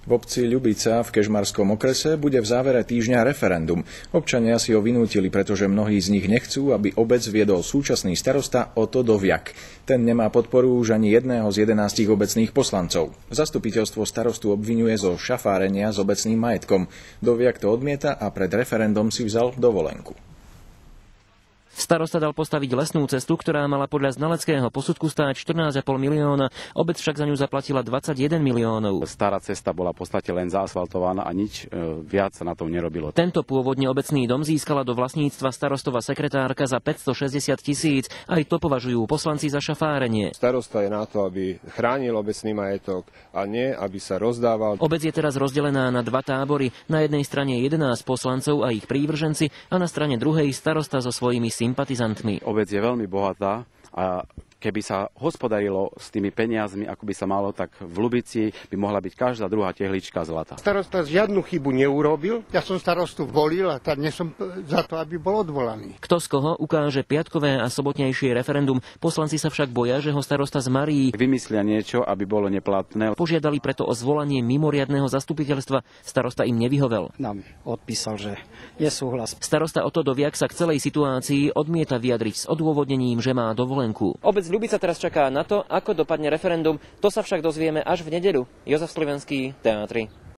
V obci Ľubica v Kežmarskom okrese bude v závere týždňa referendum. Občania si ho vynútili, pretože mnohí z nich nechcú, aby obec viedol súčasný starosta Oto Doviak. Ten nemá podporu už ani jedného z 11 obecných poslancov. Zastupiteľstvo starostu obviňuje zo šafárenia s obecným majetkom. Doviak to odmieta a pred referendum si vzal dovolenku. Starosta dal postaviť lesnú cestu, ktorá mala podľa znaleckého posudku stáť 14,5 milióna, obec však za ňu zaplatila 21 miliónov. Stará cesta bola v podstate len zaasfaltovaná a nič viac sa na tom nerobilo. Tento pôvodne obecný dom získala do vlastníctva starostová sekretárka za 560 000, aj to považujú poslanci za šafárenie. Starosta je na to, aby chránil obecný majetok a nie, aby sa rozdával. Obec je teraz rozdelená na dva tábory. Na jednej strane 11 poslancov a ich prívrženci a na strane druhej starosta so svojimi sympatizantmi. Obec je veľmi bohatá a keby sa hospodarilo s tými peniazmi, ako by sa malo, tak v Ľubici by mohla byť každá druhá tehlička zlata. Starosta žiadnu chybu neurobil. Ja som starostu volil a nie som za to, aby bol odvolaný. Kto z koho ukáže piatkové a sobotnejšie referendum, poslanci sa však boja, že ho starosta zmarí. Vymyslia niečo, aby bolo neplatné. Požiadali preto o zvolanie mimoriadneho zastupiteľstva. Starosta im nevyhovel. Nám odpísal, že je súhlas. Starosta Oto Doviak sa k celej situácii odmieta vyjadriť s odôvodnením, že má dovolenku. Ľubica teraz čaká na to, ako dopadne referendum. To sa však dozvieme až v nedeľu. Jozef Slivenský, Teatry.